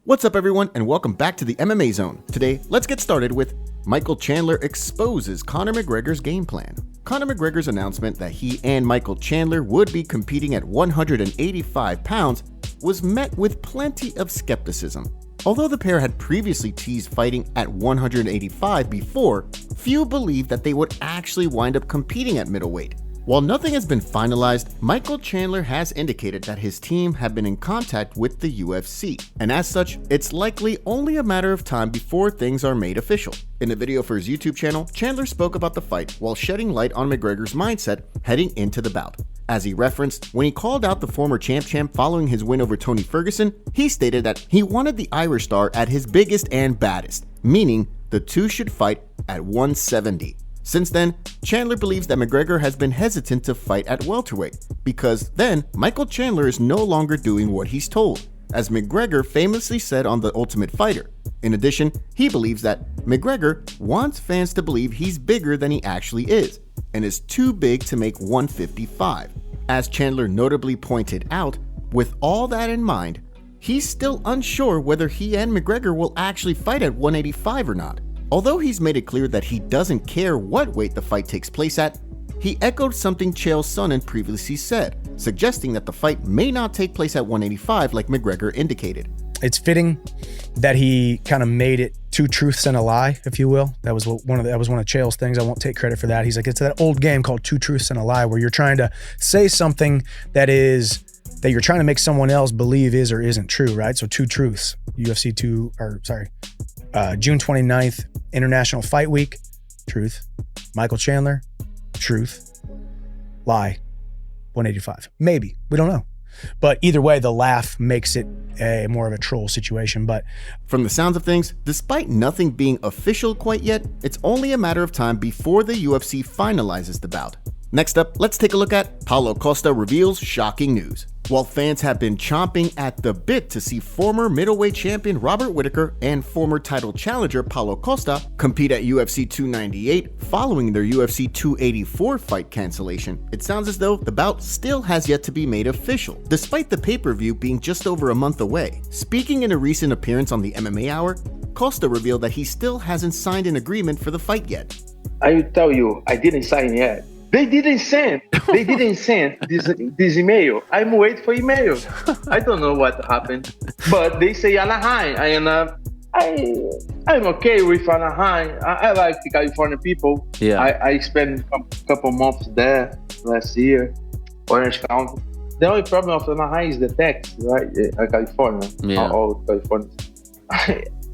What's up everyone, and welcome back to the MMA Zone. Today, let's get started with Michael Chandler exposes Conor McGregor's game plan. Conor McGregor's announcement that he and Michael Chandler would be competing at 185 pounds was met with plenty of skepticism. Although the pair had previously teased fighting at 185 before, few believed that they would actually wind up competing at middleweight. While nothing has been finalized, Michael Chandler has indicated that his team have been in contact with the UFC, and as such, it's likely only a matter of time before things are made official. In a video for his YouTube channel, Chandler spoke about the fight while shedding light on McGregor's mindset heading into the bout. As he referenced, when he called out the former champ following his win over Tony Ferguson, he stated that he wanted the Irish star at his biggest and baddest, meaning the two should fight at 170. Since then, Chandler believes that McGregor has been hesitant to fight at welterweight, because then Michael Chandler is no longer doing what he's told, as McGregor famously said on The Ultimate Fighter. In addition, he believes that McGregor wants fans to believe he's bigger than he actually is, and is too big to make 155. As Chandler notably pointed out, with all that in mind, he's still unsure whether he and McGregor will actually fight at 185 or not. Although he's made it clear that he doesn't care what weight the fight takes place at, he echoed something Chael Sonnen previously said, suggesting that the fight may not take place at 185 like McGregor indicated. It's fitting that he kind of made it two truths and a lie, if you will. That was one of Chael's things. I won't take credit for that. He's like, it's that old game called two truths and a lie, where you're trying to say something that you're trying to make someone else believe is or isn't true, right? So two truths. June 29th, International Fight Week, truth. Michael Chandler, truth. Lie, 185. Maybe, we don't know. But either way, the laugh makes it more of a troll situation. But from the sounds of things, despite nothing being official quite yet, it's only a matter of time before the UFC finalizes the bout. Next up, let's take a look at Paulo Costa reveals shocking news. While fans have been chomping at the bit to see former middleweight champion Robert Whittaker and former title challenger Paulo Costa compete at UFC 298 following their UFC 284 fight cancellation, it sounds as though the bout still has yet to be made official, despite the pay-per-view being just over a month away. Speaking in a recent appearance on the MMA Hour, Costa revealed that he still hasn't signed an agreement for the fight yet. I will tell you, I didn't sign yet. They didn't send this email. I'm waiting for email. I don't know what happened, but they say Anaheim, and I'm okay with Anaheim. I like the California people. Yeah, I spent a couple months there last year, Orange County. The only problem of Anaheim is the tax, right? California, yeah. All California.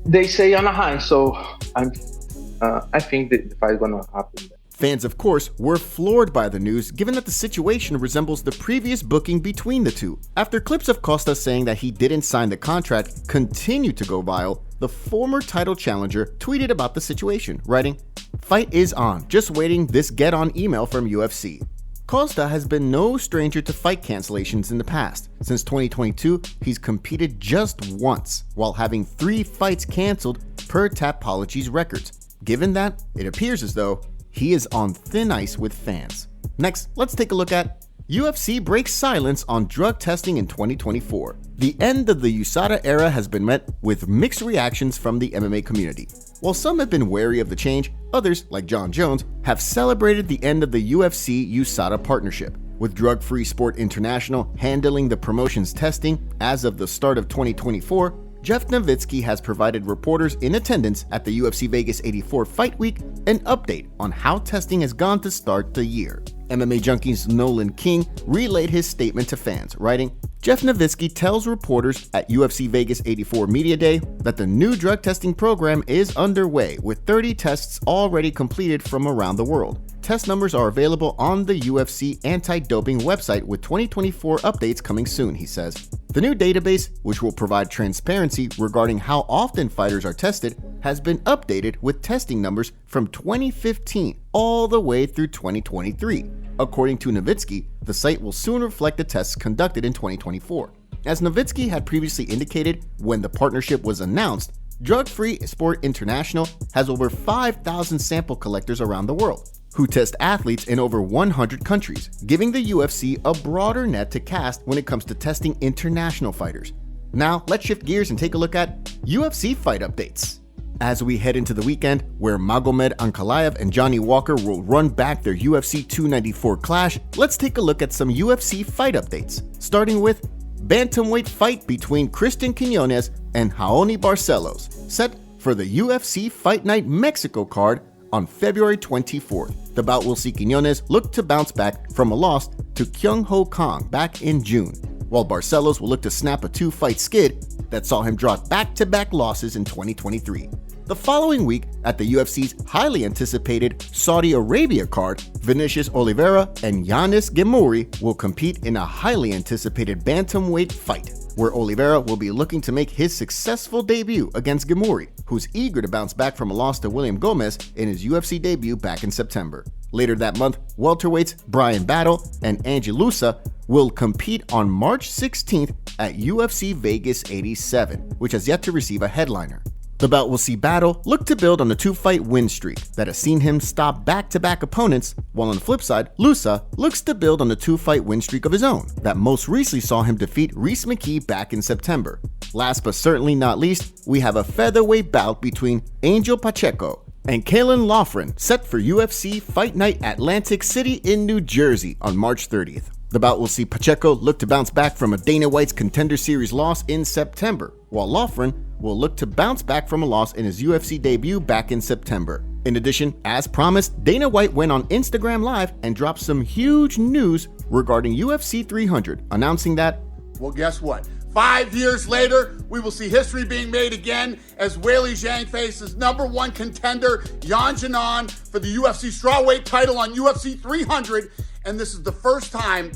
They say Anaheim, so I think that the fight is gonna happen. Fans, of course, were floored by the news, given that the situation resembles the previous booking between the two. After clips of Costa saying that he didn't sign the contract continued to go viral, the former title challenger tweeted about the situation, writing, "Fight is on, just waiting this get-on email from UFC." Costa has been no stranger to fight cancellations in the past. Since 2022, he's competed just once, while having 3 fights canceled per Tapology's records. Given that, it appears as though he is on thin ice with fans. Next, let's take a look at UFC breaks silence on drug testing in 2024. The end of the USADA era has been met with mixed reactions from the MMA community. While some have been wary of the change, others, like John Jones, have celebrated the end of the UFC-USADA partnership. With Drug Free Sport International handling the promotion's testing as of the start of 2024, Jeff Nowitzki has provided reporters in attendance at the UFC Vegas 84 Fight Week an update on how testing has gone to start the year. MMA Junkie's Nolan King relayed his statement to fans, writing, Jeff Nowitzki tells reporters at UFC Vegas 84 Media Day that the new drug testing program is underway, with 30 tests already completed from around the world. Test numbers are available on the UFC anti-doping website with 2024 updates coming soon, he says. The new database, which will provide transparency regarding how often fighters are tested, has been updated with testing numbers from 2015 all the way through 2023. According to Nowitzki, the site will soon reflect the tests conducted in 2024. As Nowitzki had previously indicated when the partnership was announced, Drug Free Sport International has over 5,000 sample collectors around the world, who test athletes in over 100 countries, giving the UFC a broader net to cast when it comes to testing international fighters. Now, let's shift gears and take a look at UFC Fight Updates. As we head into the weekend, where Magomed Ankalaev and Johnny Walker will run back their UFC 294 clash, let's take a look at some UFC fight updates, starting with bantamweight fight between Christian Quinones and Raoni Barcelos, set for the UFC Fight Night Mexico card on February 24th. The bout will see Quinones look to bounce back from a loss to Kyung Ho Kang back in June, while Barcelos will look to snap a two-fight skid that saw him draw back-to-back losses in 2023. The following week, at the UFC's highly anticipated Saudi Arabia card, Vinicius Oliveira and Yanis Ghemmouri will compete in a highly anticipated bantamweight fight, where Oliveira will be looking to make his successful debut against Ghemmouri, who's eager to bounce back from a loss to William Gomez in his UFC debut back in September. Later that month, welterweights Brian Battle and Angie Lusa will compete on March 16th at UFC Vegas 87, which has yet to receive a headliner. The bout will see Battle look to build on the two-fight win streak that has seen him stop back-to-back opponents, while on the flip side, Lusa looks to build on the two-fight win streak of his own that most recently saw him defeat Reese McKee back in September. Last but certainly not least, we have a featherweight bout between Angel Pacheco and Kalen Loughran set for UFC Fight Night Atlantic City in New Jersey on March 30th. The bout will see Pacheco look to bounce back from a Dana White's Contender Series loss in September, while Loughran will look to bounce back from a loss in his UFC debut back in September. In addition, as promised, Dana White went on Instagram Live and dropped some huge news regarding UFC 300, announcing that, well, guess what? 5 years later, we will see history being made again as Weili Zhang faces #1 contender Yan Jinan for the UFC strawweight title on UFC 300, and this is the first time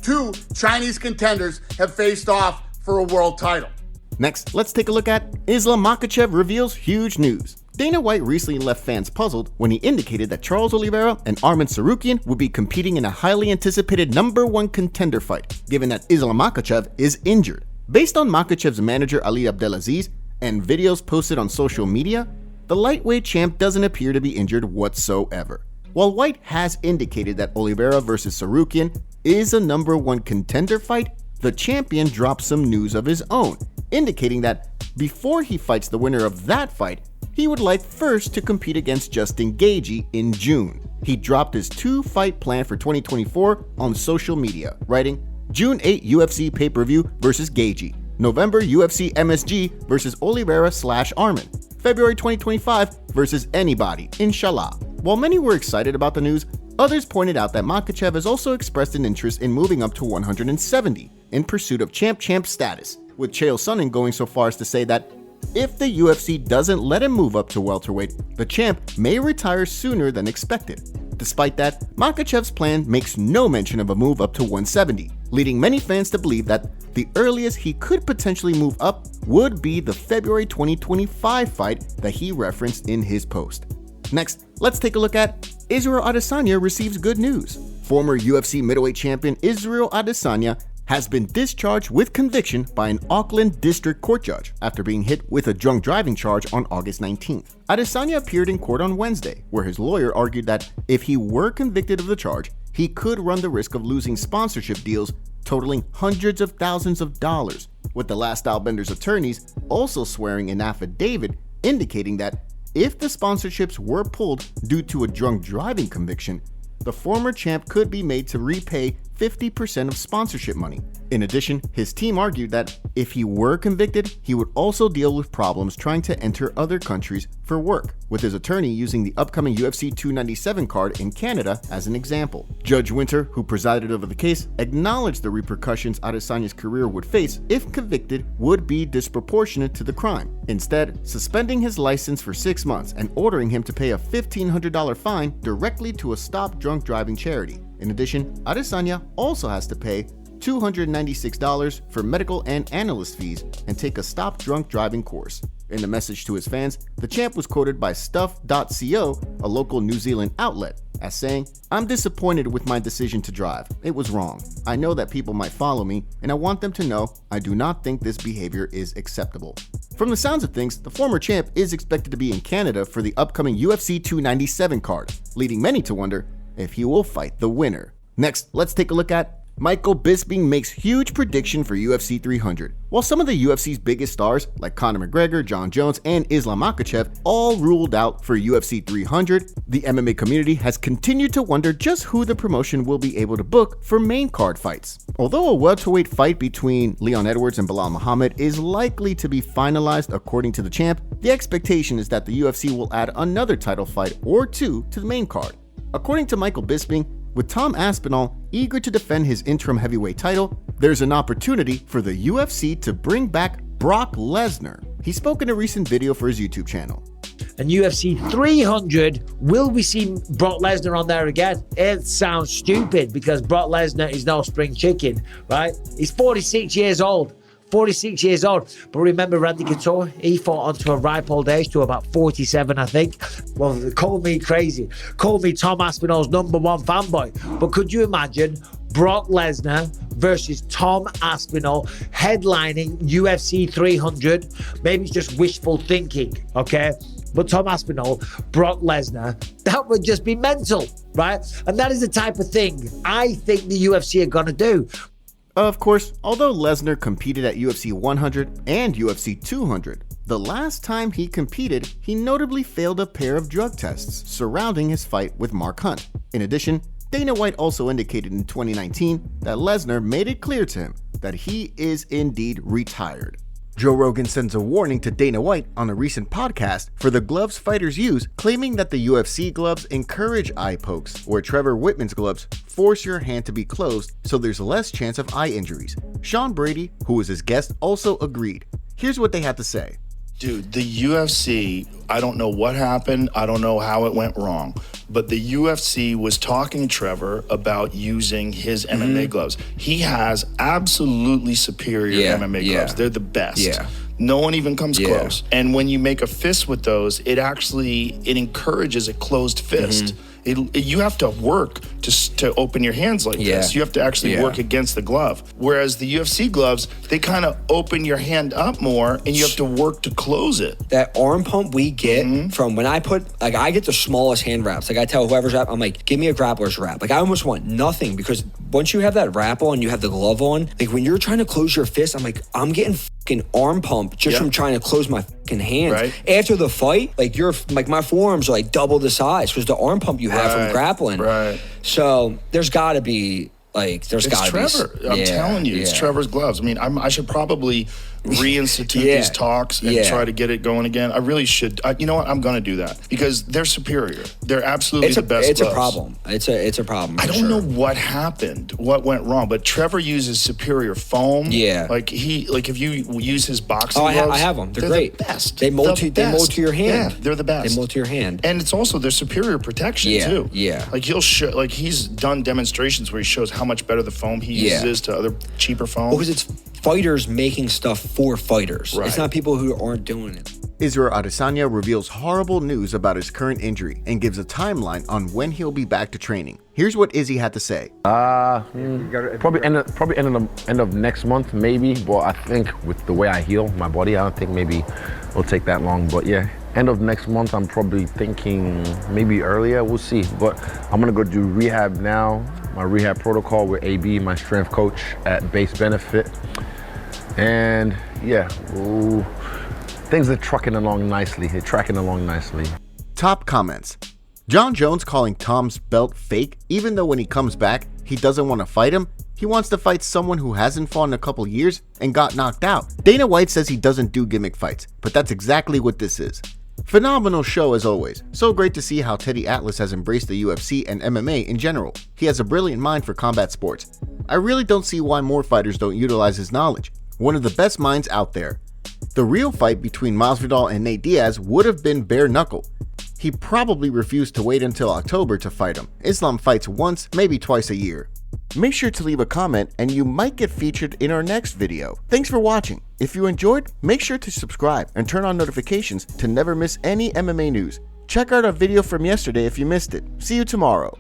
two Chinese contenders have faced off for a world title. Next, let's take a look at Islam Makhachev reveals huge news. Dana White recently left fans puzzled when he indicated that Charles Oliveira and Arman Tsarukyan would be competing in a highly anticipated #1 contender fight, given that Islam Makhachev is injured. Based on Makhachev's manager Ali Abdelaziz and videos posted on social media, the lightweight champ doesn't appear to be injured whatsoever. While White has indicated that Oliveira versus Tsarukyan is a #1 contender fight, the champion dropped some news of his own, indicating that before he fights the winner of that fight, he would like first to compete against Justin Gaethje in June. He dropped his two-fight plan for 2024 on social media, writing, June 8 UFC pay-per-view versus Gaethje, November UFC MSG versus Oliveira/Arman, February 2025 versus anybody, inshallah. While many were excited about the news, others pointed out that Makhachev has also expressed an interest in moving up to 170 in pursuit of champ status, with Chael Sonnen going so far as to say that if the UFC doesn't let him move up to welterweight, the champ may retire sooner than expected. Despite that, Makhachev's plan makes no mention of a move up to 170, leading many fans to believe that the earliest he could potentially move up would be the February 2025 fight that he referenced in his post. Next, let's take a look at Israel Adesanya receives good news. Former UFC middleweight champion Israel Adesanya has been discharged with conviction by an Auckland District Court judge after being hit with a drunk driving charge on August 19th. Adesanya appeared in court on Wednesday, where his lawyer argued that if he were convicted of the charge, he could run the risk of losing sponsorship deals totaling hundreds of thousands of dollars, with the Last Stylebenders attorneys also swearing an affidavit indicating that if the sponsorships were pulled due to a drunk driving conviction, the former champ could be made to repay 50% of sponsorship money. In addition, his team argued that if he were convicted, he would also deal with problems trying to enter other countries for work, with his attorney using the upcoming UFC 297 card in Canada as an example. Judge Winter, who presided over the case, acknowledged the repercussions Adesanya's career would face if convicted would be disproportionate to the crime, instead suspending his license for 6 months and ordering him to pay a $1,500 fine directly to a Stop Drunk Driving charity. In addition, Adesanya also has to pay $296 for medical and analyst fees and take a Stop Drunk Driving course. In a message to his fans, the champ was quoted by Stuff.co, a local New Zealand outlet, as saying, "I'm disappointed with my decision to drive. It was wrong. I know that people might follow me, and I want them to know I do not think this behavior is acceptable." From the sounds of things, the former champ is expected to be in Canada for the upcoming UFC 297 card, leading many to wonder if he will fight the winner. Next, let's take a look at Michael Bisping makes huge prediction for UFC 300. While some of the UFC's biggest stars, like Conor McGregor, Jon Jones, and Islam Makhachev, all ruled out for UFC 300, the MMA community has continued to wonder just who the promotion will be able to book for main card fights. Although a welterweight fight between Leon Edwards and Belal Muhammad is likely to be finalized according to the champ, the expectation is that the UFC will add another title fight or two to the main card. According to Michael Bisping, with Tom Aspinall eager to defend his interim heavyweight title, there's an opportunity for the UFC to bring back Brock Lesnar. He spoke in a recent video for his YouTube channel. And UFC 300, will we see Brock Lesnar on there again? It sounds stupid because Brock Lesnar is no spring chicken, right? He's 46 years old. 46 years old. But remember Randy Couture? He fought onto a ripe old age to about 47, I think. Well, call me crazy. Call me Tom Aspinall's #1 fanboy. But could you imagine Brock Lesnar versus Tom Aspinall headlining UFC 300? Maybe it's just wishful thinking, okay? But Tom Aspinall, Brock Lesnar, that would just be mental, right? And that is the type of thing I think the UFC are going to do. Of course, although Lesnar competed at UFC 100 and UFC 200, the last time he competed, he notably failed a pair of drug tests surrounding his fight with Mark Hunt. In addition, Dana White also indicated in 2019 that Lesnar made it clear to him that he is indeed retired. Joe Rogan sends a warning to Dana White on a recent podcast for the gloves fighters use, claiming that the UFC gloves encourage eye pokes, where Trevor Whitman's gloves force your hand to be closed so there's less chance of eye injuries. Sean Brady, who was his guest, also agreed. Here's what they had to say. Dude, the UFC, I don't know what happened. I don't know how it went wrong. But the UFC was talking to Trevor about using his MMA gloves. He has absolutely superior MMA gloves. They're the best. Yeah. No one even comes close. And when you make a fist with those, it encourages a closed fist. You have to work to open your hands like this. You have to actually work against the glove. Whereas the UFC gloves, they kind of open your hand up more and you have to work to close it. That arm pump we get from when I get the smallest hand wraps. Like I tell whoever's wrap, I'm like, give me a grappler's wrap. Like I almost want nothing because once you have that wrap on, you have the glove on, like when you're trying to close your fist, I'm like, I'm getting fucking arm pump just from trying to close my fucking hands. Right. After the fight, like my forearms are like double the size because the arm pump you have from grappling. Right. So there's got to be there's got to be. It's Trevor. I'm telling you, it's Trevor's gloves. I mean, I should probably reinstitute these talks and try to get it going again. I really should. You know what? I'm going to do that because they're superior. They're absolutely the best It's gloves. a problem. It's a problem. I don't know what happened, what went wrong, but Trevor uses superior foam. Yeah. If you use his boxing gloves. I have them. They're great. The best. They mold to your hand. Yeah, they're the best. They mold to your hand. And it's also their superior protection too. Yeah. Like he's done demonstrations where he shows how much better the foam he uses to other cheaper foam. Because it's fighters making stuff for fighters. Right. It's not people who aren't doing it. Israel Adesanya reveals horrible news about his current injury and gives a timeline on when he'll be back to training. Here's what Izzy had to say. Probably end of next month, maybe. But I think with the way I heal my body, I don't think maybe it'll take that long. But yeah, end of next month, I'm probably thinking maybe earlier. We'll see. But I'm gonna go do rehab now. My rehab protocol with AB, my strength coach at Base Benefit. And yeah, things are tracking along nicely. Top comments. Jon Jones calling Tom's belt fake, even though when he comes back, he doesn't want to fight him. He wants to fight someone who hasn't fought in a couple years and got knocked out. Dana White says he doesn't do gimmick fights, but that's exactly what this is. Phenomenal show as always. So great to see how Teddy Atlas has embraced the UFC and MMA in general. He has a brilliant mind for combat sports. I really don't see why more fighters don't utilize his knowledge. One of the best minds out there. The real fight between Masvidal and Nate Diaz would have been bare knuckle. He probably refused to wait until October to fight him. Islam fights once, maybe twice a year. Make sure to leave a comment and you might get featured in our next video. Thanks for watching. If you enjoyed, make sure to subscribe and turn on notifications to never miss any MMA news. Check out our video from yesterday if you missed it. See you tomorrow.